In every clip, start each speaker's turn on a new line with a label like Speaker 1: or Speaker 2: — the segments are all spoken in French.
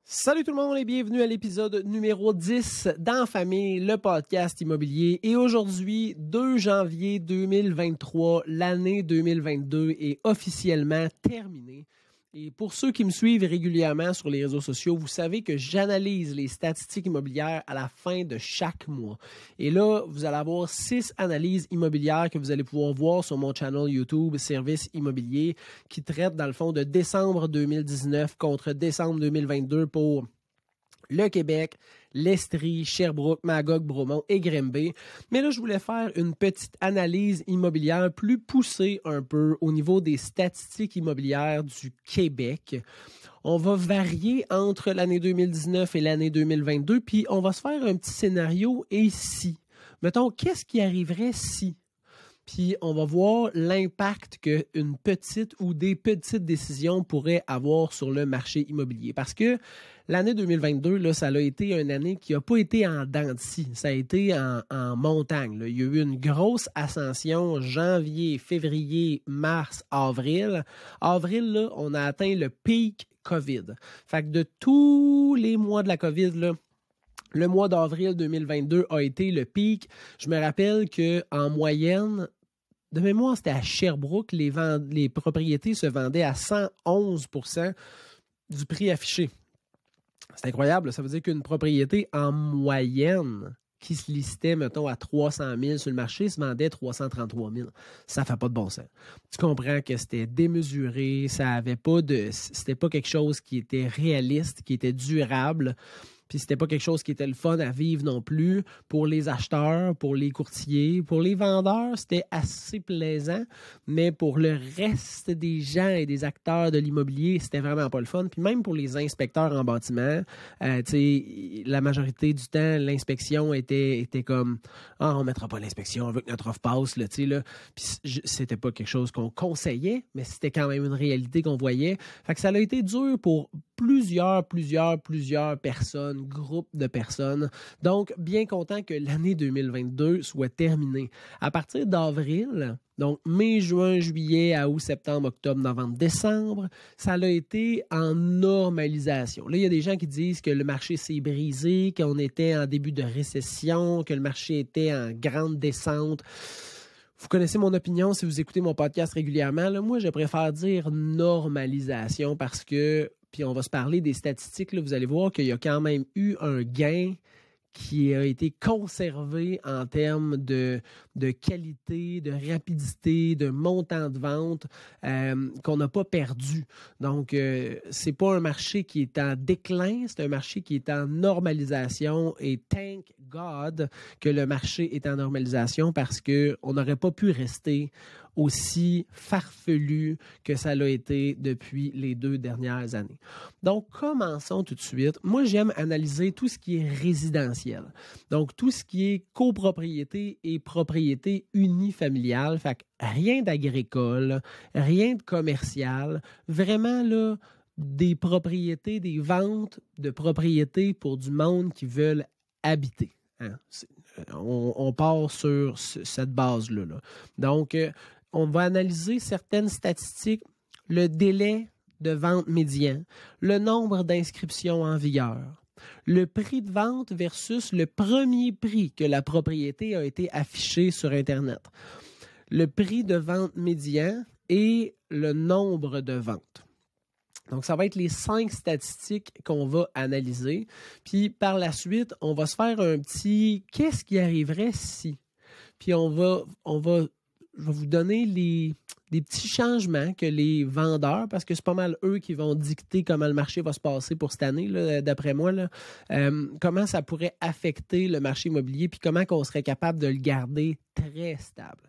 Speaker 1: Salut tout le monde et bienvenue à l'épisode numéro 10 d'En Famille, le podcast immobilier. Et aujourd'hui, 2 janvier 2023, l'année 2022 est officiellement terminée. Et pour ceux qui me suivent régulièrement sur les réseaux sociaux, vous savez que j'analyse les statistiques immobilières à la fin de chaque mois. Et là, vous allez avoir 6 analyses immobilières que vous allez pouvoir voir sur mon channel YouTube Service Immobilier qui traite dans le fond de décembre 2019 contre décembre 2022 pour le Québec, l'Estrie, Sherbrooke, Magog, Bromont et Grimby. Mais là, je voulais faire une petite analyse immobilière plus poussée un peu au niveau des statistiques immobilières du Québec. On va varier entre l'année 2019 et l'année 2022, puis on va se faire un petit scénario et si. Mettons, qu'est-ce qui arriverait si? Puis on va voir l'impact qu'une petite ou des petites décisions pourraient avoir sur le marché immobilier. Parce que l'année 2022, là, ça a été une année qui n'a pas été en dents de scie. Ça a été en montagne. Là. Il y a eu une grosse ascension janvier, février, mars, avril. Avril, là, on a atteint le pic COVID. Fait que de tous les mois de la COVID, là, le mois d'avril 2022 a été le pic. Je me rappelle qu'en moyenne, de mémoire, c'était à Sherbrooke, les propriétés se vendaient à 111% du prix affiché. C'est incroyable. Ça veut dire qu'une propriété en moyenne qui se listait, mettons, à 300 000 sur le marché, se vendait 333 000. Ça fait pas de bon sens. Tu comprends que c'était démesuré, c'était pas quelque chose qui était réaliste, qui était durable. Puis c'était pas quelque chose qui était le fun à vivre non plus pour les acheteurs, pour les courtiers, pour les vendeurs, c'était assez plaisant, mais pour le reste des gens et des acteurs de l'immobilier, c'était vraiment pas le fun. Puis même pour les inspecteurs en bâtiment, tu sais, la majorité du temps, l'inspection était comme on mettra pas l'inspection, on veut que notre offre passe là, tu sais là. Puis c'était pas quelque chose qu'on conseillait, mais c'était quand même une réalité qu'on voyait. Fait que ça a été dur pour plusieurs personnes, groupes de personnes. Donc, bien content que l'année 2022 soit terminée. À partir d'avril, donc mai, juin, juillet, août, septembre, octobre, novembre, décembre, ça a été en normalisation. Là, il y a des gens qui disent que le marché s'est brisé, qu'on était en début de récession, que le marché était en grande descente. Vous connaissez mon opinion si vous écoutez mon podcast régulièrement. Là, moi, je préfère dire normalisation parce que puis on va se parler des statistiques, là, vous allez voir qu'il y a quand même eu un gain qui a été conservé en termes de qualité, de rapidité, de montant de vente qu'on n'a pas perdu. Donc, c'est pas un marché qui est en déclin, c'est un marché qui est en normalisation et thank God que le marché est en normalisation parce que on n'aurait pas pu rester aussi farfelu que ça l'a été depuis les 2 dernières années. Donc, commençons tout de suite. Moi, j'aime analyser tout ce qui est résidentiel. Donc, tout ce qui est copropriété et propriété unifamiliale. Fait que rien d'agricole, rien de commercial. Vraiment, là, des propriétés, des ventes de propriétés pour du monde qui veulent habiter. Hein? On part sur cette base-là. Là. Donc, on va analyser certaines statistiques, le délai de vente médian, le nombre d'inscriptions en vigueur, le prix de vente versus le premier prix que la propriété a été affichée sur Internet, le prix de vente médian et le nombre de ventes. Donc, ça va être les 5 statistiques qu'on va analyser. Puis, par la suite, on va se faire un petit « qu'est-ce qui arriverait si ?» Puis, je vais vous donner des petits changements que les vendeurs, parce que c'est pas mal eux qui vont dicter comment le marché va se passer pour cette année, là, d'après moi, là, comment ça pourrait affecter le marché immobilier, puis comment qu'on serait capable de le garder très stable.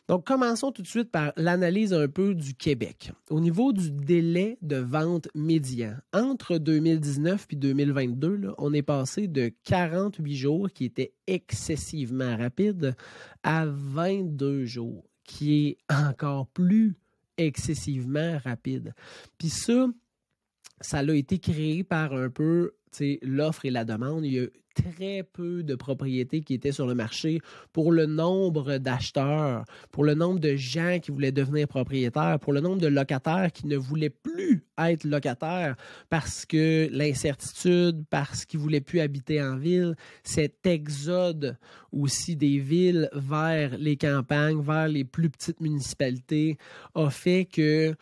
Speaker 1: Donc, commençons tout de suite par l'analyse un peu du Québec. Au niveau du délai de vente médian, entre 2019 et 2022, là, on est passé de 48 jours, qui était excessivement rapide, à 22 jours, qui est encore plus excessivement rapide. Puis ça a été créé par un peu l'offre et la demande. Il y a très peu de propriétés qui étaient sur le marché pour le nombre d'acheteurs, pour le nombre de gens qui voulaient devenir propriétaires, pour le nombre de locataires qui ne voulaient plus être locataires parce que l'incertitude, parce qu'ils ne voulaient plus habiter en ville, cet exode aussi des villes vers les campagnes, vers les plus petites municipalités a fait que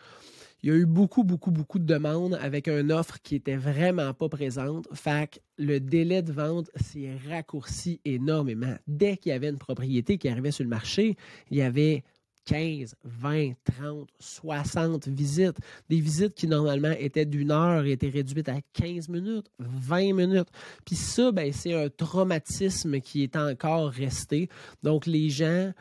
Speaker 1: il y a eu beaucoup de demandes avec une offre qui était vraiment pas présente. Fait que le délai de vente s'est raccourci énormément. Dès qu'il y avait une propriété qui arrivait sur le marché, il y avait 15, 20, 30, 60 visites. Des visites qui normalement étaient d'une heure étaient réduites à 15 minutes, 20 minutes. Puis ça, c'est un traumatisme qui est encore resté. Donc les gens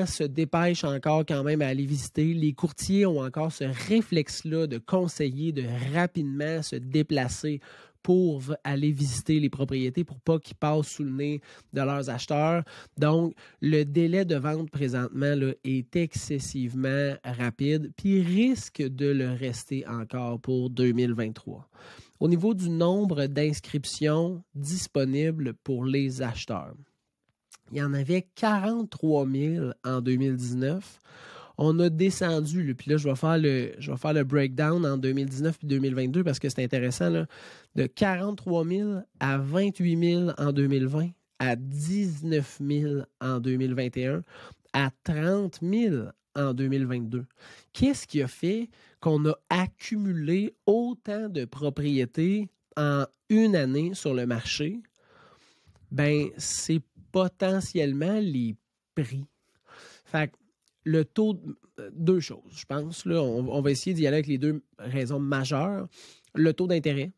Speaker 1: se dépêchent encore quand même à aller visiter. Les courtiers ont encore ce réflexe-là de conseiller, de rapidement se déplacer pour aller visiter les propriétés pour pas qu'ils passent sous le nez de leurs acheteurs. Donc, le délai de vente présentement là, est excessivement rapide puis risque de le rester encore pour 2023. Au niveau du nombre d'inscriptions disponibles pour les acheteurs, il y en avait 43 000 en 2019. On a descendu, puis là, je vais faire le breakdown en 2019 et 2022 parce que c'est intéressant, là, de 43 000 à 28 000 en 2020, à 19 000 en 2021, à 30 000 en 2022. Qu'est-ce qui a fait qu'on a accumulé autant de propriétés en une année sur le marché? C'est potentiellement les prix. Fait que le taux, deux choses, je pense. Là, on va essayer d'y aller avec les deux raisons majeures. Le taux d'intérêt,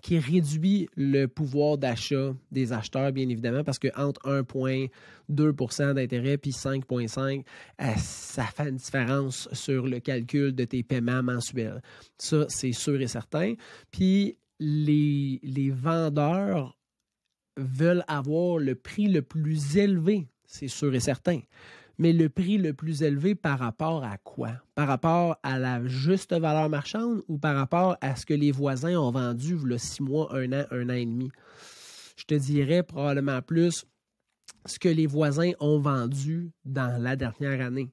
Speaker 1: qui réduit le pouvoir d'achat des acheteurs, bien évidemment, parce qu'entre 1,2 % d'intérêt puis 5,5 %, ça fait une différence sur le calcul de tes paiements mensuels. Ça, c'est sûr et certain. Puis les vendeurs veulent avoir le prix le plus élevé, c'est sûr et certain. Mais le prix le plus élevé par rapport à quoi? Par rapport à la juste valeur marchande ou par rapport à ce que les voisins ont vendu il y a 6 mois, 1 an et demi? Je te dirais probablement plus ce que les voisins ont vendu dans la dernière année.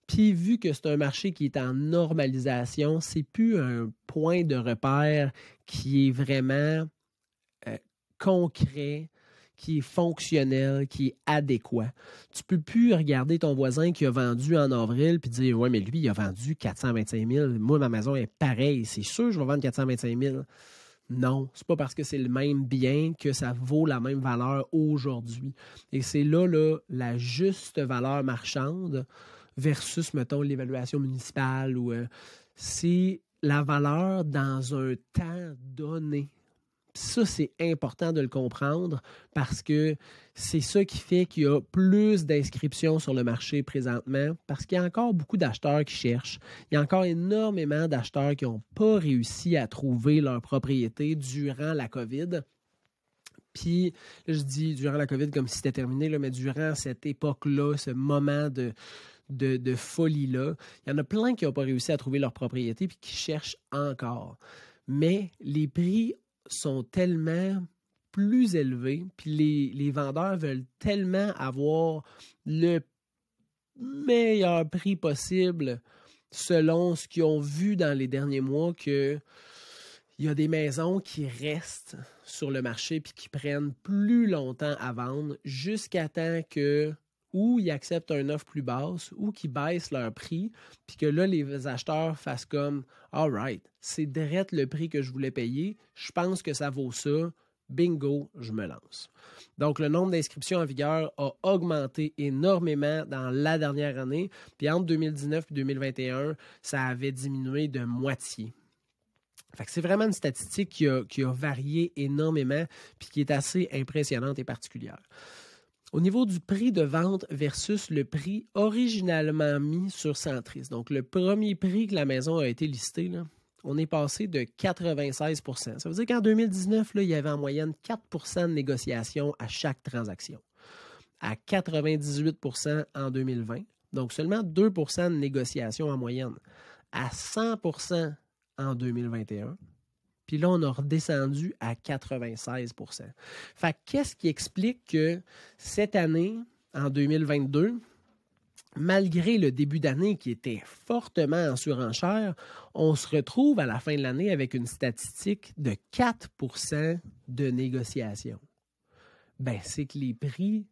Speaker 1: Puis vu que c'est un marché qui est en normalisation, c'est plus un point de repère qui est vraiment concret, qui est fonctionnel, qui est adéquat. Tu peux plus regarder ton voisin qui a vendu en avril puis dire « Ouais, mais lui, il a vendu 425 000. Moi, ma maison est pareille. C'est sûr je vais vendre 425 000. » Non, c'est pas parce que c'est le même bien que ça vaut la même valeur aujourd'hui. Et c'est là la juste valeur marchande versus, mettons, l'évaluation municipale ou c'est la valeur dans un temps donné. Ça, c'est important de le comprendre parce que c'est ça qui fait qu'il y a plus d'inscriptions sur le marché présentement parce qu'il y a encore beaucoup d'acheteurs qui cherchent. Il y a encore énormément d'acheteurs qui n'ont pas réussi à trouver leur propriété durant la COVID. Puis, là, je dis durant la COVID comme si c'était terminé, là, mais durant cette époque-là, ce moment de folie-là, il y en a plein qui n'ont pas réussi à trouver leur propriété et qui cherchent encore. Mais les prix sont tellement plus élevés, puis les vendeurs veulent tellement avoir le meilleur prix possible selon ce qu'ils ont vu dans les derniers mois qu'il y a des maisons qui restent sur le marché puis qui prennent plus longtemps à vendre jusqu'à temps que ou ils acceptent une offre plus basse ou qu'ils baissent leur prix puis que là, les acheteurs fassent comme « All right, c'est direct le prix que je voulais payer, je pense que ça vaut ça, bingo, je me lance. » Donc, le nombre d'inscriptions en vigueur a augmenté énormément dans la dernière année, puis entre 2019 et 2021, ça avait diminué de moitié. Fait que c'est vraiment une statistique qui a varié énormément puis qui est assez impressionnante et particulière. Au niveau du prix de vente versus le prix originalement mis sur Centris, donc le premier prix que la maison a été listée, là, on est passé de 96 %. Ça veut dire qu'en 2019, là, il y avait en moyenne 4 % de négociation à chaque transaction. À 98 % en 2020, donc seulement 2 % de négociation en moyenne. À 100 % en 2021 Puis là, on a redescendu à 96 %. Fait que qu'est-ce qui explique que cette année, en 2022, malgré le début d'année qui était fortement en surenchère, on se retrouve à la fin de l'année avec une statistique de 4 % de négociation? Ben, c'est que les prix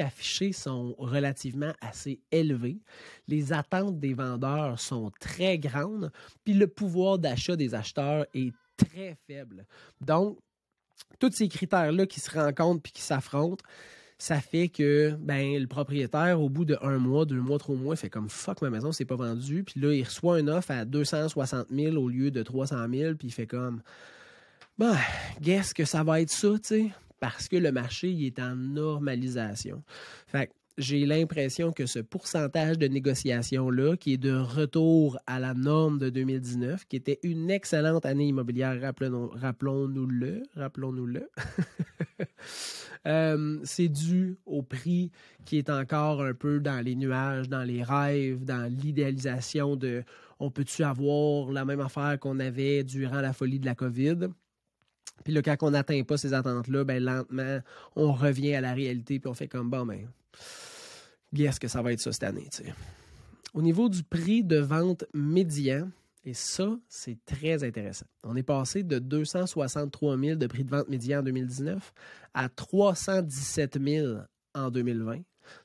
Speaker 1: affichés sont relativement assez élevés. Les attentes des vendeurs sont très grandes, puis le pouvoir d'achat des acheteurs est très faible. Donc, tous ces critères-là qui se rencontrent puis qui s'affrontent, ça fait que le propriétaire, au bout de 1 mois, 2 mois, 3 mois, fait comme fuck, ma maison, c'est pas vendu. Puis là, il reçoit une offre à 260 000 au lieu de 300 000, puis il fait comme guess que ça va être ça, tu sais, parce que le marché il est en normalisation. Fait que j'ai l'impression que ce pourcentage de négociation-là, qui est de retour à la norme de 2019, qui était une excellente année immobilière, rappelons-nous-le, c'est dû au prix qui est encore un peu dans les nuages, dans les rêves, dans l'idéalisation de on peut-tu avoir la même affaire qu'on avait durant la folie de la COVID? Puis là, quand on n'atteint pas ces attentes-là, lentement, on revient à la réalité, puis on fait comme, guess que ça va être ça cette année, tu sais. Au niveau du prix de vente médian, et ça, c'est très intéressant. On est passé de 263 000 de prix de vente médian en 2019 à 317 000 en 2020.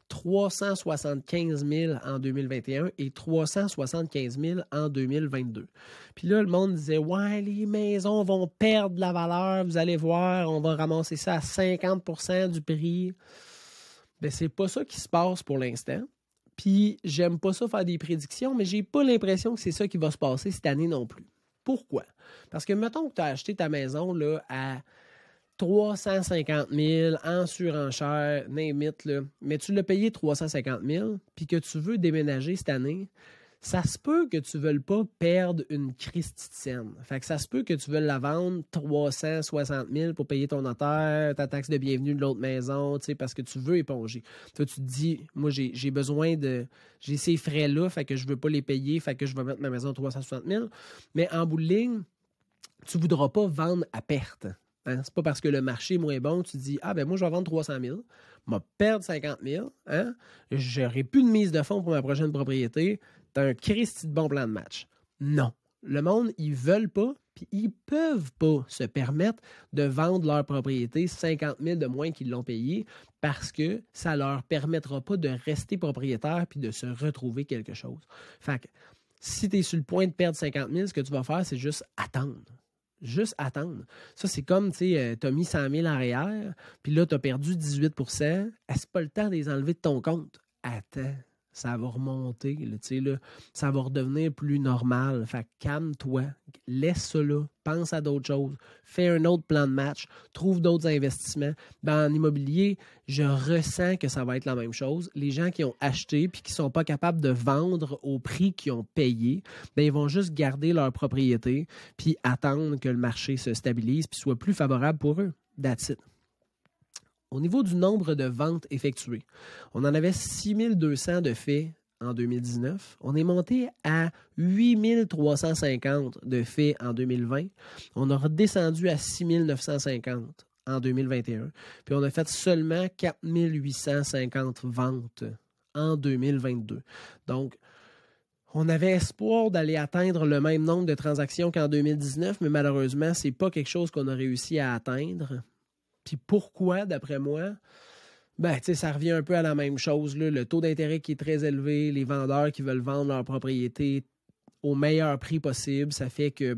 Speaker 1: 375 000 en 2021 et 375 000 en 2022. Puis là, le monde disait « Ouais, les maisons vont perdre de la valeur, vous allez voir, on va ramasser ça à 50 % du prix. » Ben, c'est pas ça qui se passe pour l'instant. Puis, j'aime pas ça faire des prédictions, mais j'ai pas l'impression que c'est ça qui va se passer cette année non plus. Pourquoi? Parce que mettons que tu as acheté ta maison là, à 350 000 en surenchère, name it, là, mais tu l'as payé 350 000 puis que tu veux déménager cette année, ça se peut que tu ne veuilles pas perdre une Christie de scène. Fait que ça se peut que tu veuilles la vendre 360 000 pour payer ton notaire, ta taxe de bienvenue de l'autre maison, parce que tu veux éponger. Toi, tu te dis, moi, j'ai besoin de... J'ai ces frais-là, fait que je ne veux pas les payer, fait que je vais mettre ma maison à 360 000. Mais en bout de ligne, tu ne voudras pas vendre à perte. Hein? C'est pas parce que le marché est moins bon, tu te dis, moi, je vais vendre 300 000, je vais perdre 50 000, hein? J'aurai plus de mise de fonds pour ma prochaine propriété. T'as un Christy de bon plan de match. Non. Le monde, ils veulent pas, puis ils peuvent pas se permettre de vendre leur propriété 50 000 de moins qu'ils l'ont payé parce que ça leur permettra pas de rester propriétaire puis de se retrouver quelque chose. Fait que si tu es sur le point de perdre 50 000, ce que tu vas faire, c'est juste attendre. Juste attendre. Ça, c'est comme, tu sais, tu as mis 100 000 en arrière, puis là, tu as perdu 18 %. C'est pas le temps de les enlever de ton compte. Attends. Ça va remonter, là, ça va redevenir plus normal. Fait que calme-toi, laisse ça là, pense à d'autres choses, fais un autre plan de match, trouve d'autres investissements. En immobilier, je ressens que ça va être la même chose. Les gens qui ont acheté puis qui ne sont pas capables de vendre au prix qu'ils ont payé, ils vont juste garder leur propriété puis attendre que le marché se stabilise puis soit plus favorable pour eux. That's it. Au niveau du nombre de ventes effectuées, on en avait 6 200 de faits en 2019. On est monté à 8 350 de faits en 2020. On a redescendu à 6 950 en 2021. Puis on a fait seulement 4 850 ventes en 2022. Donc, on avait espoir d'aller atteindre le même nombre de transactions qu'en 2019, mais malheureusement, ce n'est pas quelque chose qu'on a réussi à atteindre. Puis pourquoi, d'après moi? Ça revient un peu à la même chose. Là. Le taux d'intérêt qui est très élevé, les vendeurs qui veulent vendre leur propriété au meilleur prix possible, ça fait que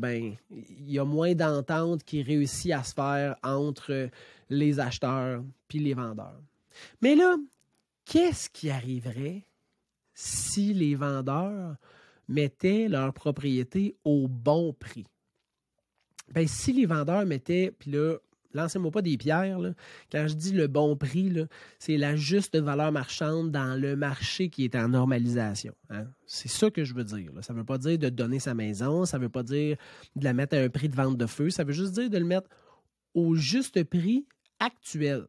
Speaker 1: il y a moins d'entente qui réussit à se faire entre les acheteurs puis les vendeurs. Mais là, qu'est-ce qui arriverait si les vendeurs mettaient leur propriété au bon prix? Si les vendeurs mettaient, puis là, lancez-moi pas des pierres. Là. Quand je dis le bon prix, là, c'est la juste valeur marchande dans le marché qui est en normalisation. Hein? C'est ça que je veux dire. Là. Ça ne veut pas dire de donner sa maison, ça ne veut pas dire de la mettre à un prix de vente de feu, ça veut juste dire de le mettre au juste prix actuel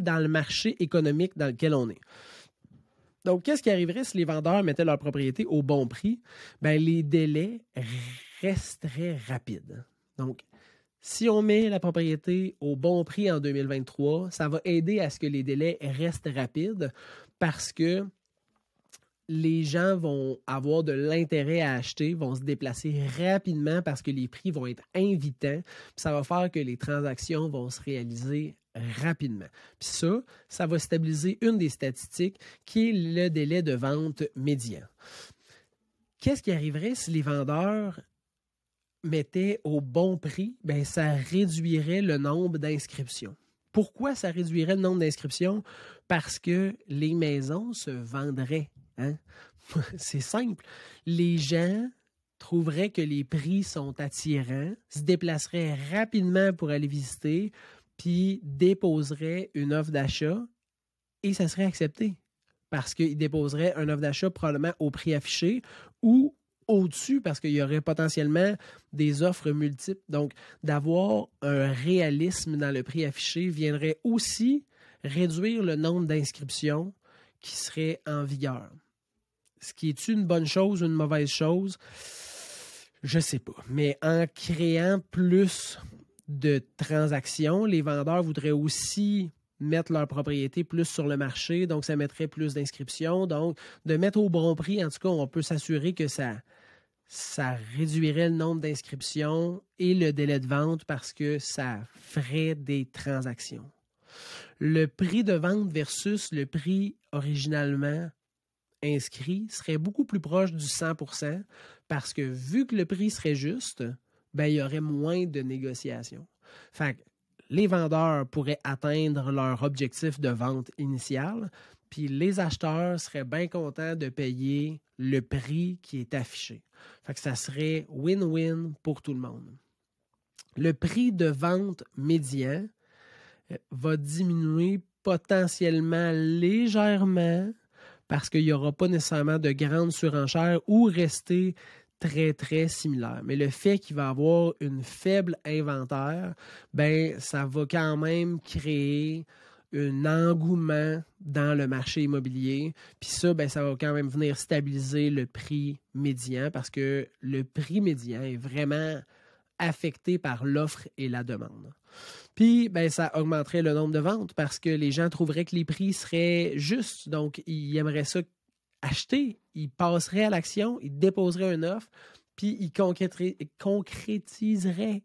Speaker 1: dans le marché économique dans lequel on est. Donc, qu'est-ce qui arriverait si les vendeurs mettaient leur propriété au bon prix? Bien, les délais resteraient rapides. Donc, si on met la propriété au bon prix en 2023, ça va aider à ce que les délais restent rapides parce que les gens vont avoir de l'intérêt à acheter, vont se déplacer rapidement parce que les prix vont être invitants. Puis ça va faire que les transactions vont se réaliser rapidement. Puis ça va stabiliser une des statistiques qui est le délai de vente médian. Qu'est-ce qui arriverait si les vendeurs mettaient au bon prix? Bien, ça réduirait le nombre d'inscriptions. Pourquoi ça réduirait le nombre d'inscriptions? Parce que les maisons se vendraient. Hein? C'est simple. Les gens trouveraient que les prix sont attirants, se déplaceraient rapidement pour aller visiter, puis déposeraient une offre d'achat et ça serait accepté. Parce qu'ils déposeraient une offre d'achat probablement au prix affiché ou au-dessus parce qu'il y aurait potentiellement des offres multiples. Donc, d'avoir un réalisme dans le prix affiché viendrait aussi réduire le nombre d'inscriptions qui seraient en vigueur. Ce qui est une bonne chose ou une mauvaise chose? Je ne sais pas. Mais en créant plus de transactions, les vendeurs voudraient aussi mettre leur propriété plus sur le marché, donc ça mettrait plus d'inscriptions. Donc, de mettre au bon prix, en tout cas, on peut s'assurer que ça réduirait le nombre d'inscriptions et le délai de vente parce que ça ferait des transactions. Le prix de vente versus le prix originalement inscrit serait beaucoup plus proche du 100% parce que vu que le prix serait juste, ben, il y aurait moins de négociations. Fait que les vendeurs pourraient atteindre leur objectif de vente initial, puis les acheteurs seraient bien contents de payer le prix qui est affiché. Fait que ça serait win-win pour tout le monde. Le prix de vente médian va diminuer potentiellement légèrement parce qu'il n'y aura pas nécessairement de grandes surenchères ou rester très, très similaire. Mais le fait qu'il va y avoir une faible inventaire, ben, ça va quand même créer un engouement dans le marché immobilier. Puis ça, ben, ça va quand même venir stabiliser le prix médian parce que le prix médian est vraiment affecté par l'offre et la demande. Puis, ben, ça augmenterait le nombre de ventes parce que les gens trouveraient que les prix seraient justes. Donc, ils aimeraient ça acheter. Ils passeraient à l'action, ils déposeraient une offre, puis ils concrétiseraient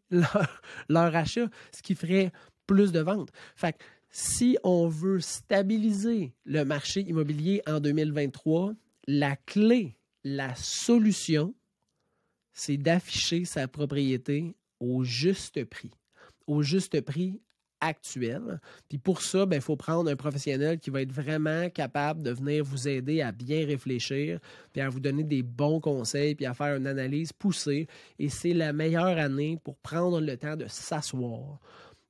Speaker 1: leur achat, ce qui ferait plus de ventes. Fait que si on veut stabiliser le marché immobilier en 2023, la clé, la solution, c'est d'afficher sa propriété au juste prix actuel. Puis pour ça, il faut prendre un professionnel qui va être vraiment capable de venir vous aider à bien réfléchir, puis à vous donner des bons conseils, puis à faire une analyse poussée. Et c'est la meilleure année pour prendre le temps de s'asseoir,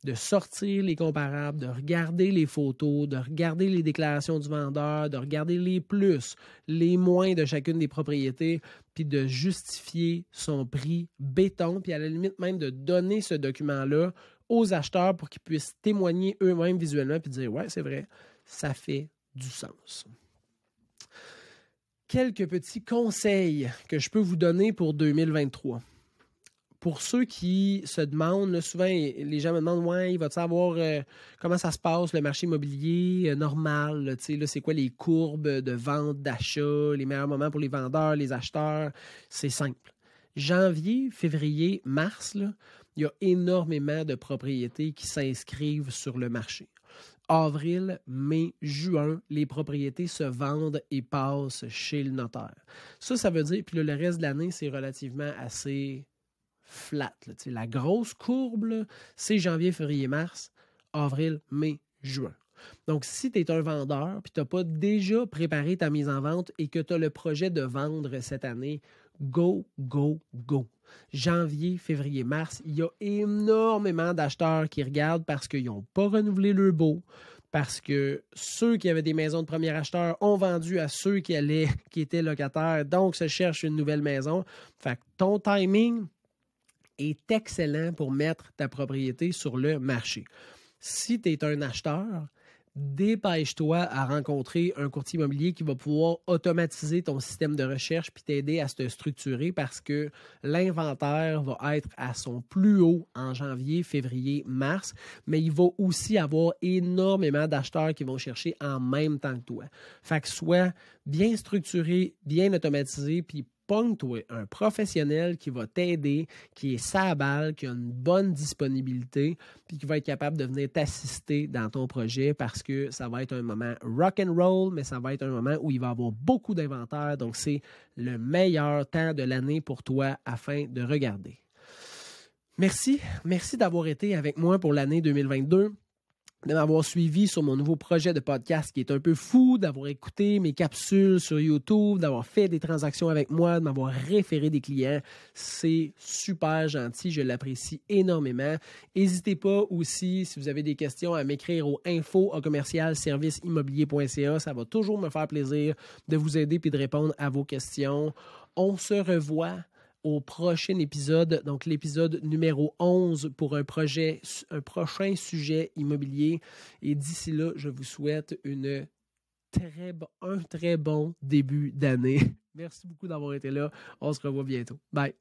Speaker 1: de sortir les comparables, de regarder les photos, de regarder les déclarations du vendeur, de regarder les plus, les moins de chacune des propriétés, puis de justifier son prix béton, puis à la limite même de donner ce document-là aux acheteurs pour qu'ils puissent témoigner eux-mêmes visuellement puis dire « Ouais, c'est vrai, ça fait du sens ». Quelques petits conseils que je peux vous donner pour 2023. Pour ceux qui se demandent, là, souvent les gens me demandent « Ouais, il va savoir comment ça se passe, le marché immobilier normal, là, c'est quoi les courbes de vente, d'achat, les meilleurs moments pour les vendeurs, les acheteurs ?» C'est simple. Janvier, février, mars, là, il y a énormément de propriétés qui s'inscrivent sur le marché. Avril, mai, juin, les propriétés se vendent et passent chez le notaire. Ça veut dire, puis là, le reste de l'année, c'est relativement assez flat. Là, la grosse courbe, là, c'est janvier, février, mars, avril, mai, juin. Donc, si tu es un vendeur et tu n'as pas déjà préparé ta mise en vente et que tu as le projet de vendre cette année, go, go, go. Janvier, février, mars, il y a énormément d'acheteurs qui regardent parce qu'ils n'ont pas renouvelé leur baux, parce que ceux qui avaient des maisons de premier acheteur ont vendu à ceux qui étaient locataires, donc se cherchent une nouvelle maison. Fait que ton timing est excellent pour mettre ta propriété sur le marché. Si tu es un acheteur, dépêche-toi à rencontrer un courtier immobilier qui va pouvoir automatiser ton système de recherche puis t'aider à se structurer parce que l'inventaire va être à son plus haut en janvier, février, mars, mais il va aussi avoir énormément d'acheteurs qui vont chercher en même temps que toi. Fait que sois bien structuré, bien automatisé, puis pogne-toi un professionnel qui va t'aider, qui est sa balle, qui a une bonne disponibilité, puis qui va être capable de venir t'assister dans ton projet parce que ça va être un moment rock and roll, mais ça va être un moment où il va y avoir beaucoup d'inventaire. Donc, c'est le meilleur temps de l'année pour toi afin de regarder. Merci d'avoir été avec moi pour l'année 2022. De m'avoir suivi sur mon nouveau projet de podcast qui est un peu fou, d'avoir écouté mes capsules sur YouTube, d'avoir fait des transactions avec moi, de m'avoir référé des clients. C'est super gentil, je l'apprécie énormément. N'hésitez pas aussi, si vous avez des questions, à m'écrire au info@serviceimmobilier.ca. Ça va toujours me faire plaisir de vous aider et de répondre à vos questions. On se revoit au prochain épisode, donc l'épisode numéro 11 pour un prochain sujet immobilier. Et d'ici là, je vous souhaite un très bon début d'année. Merci beaucoup d'avoir été là. On se revoit bientôt. Bye.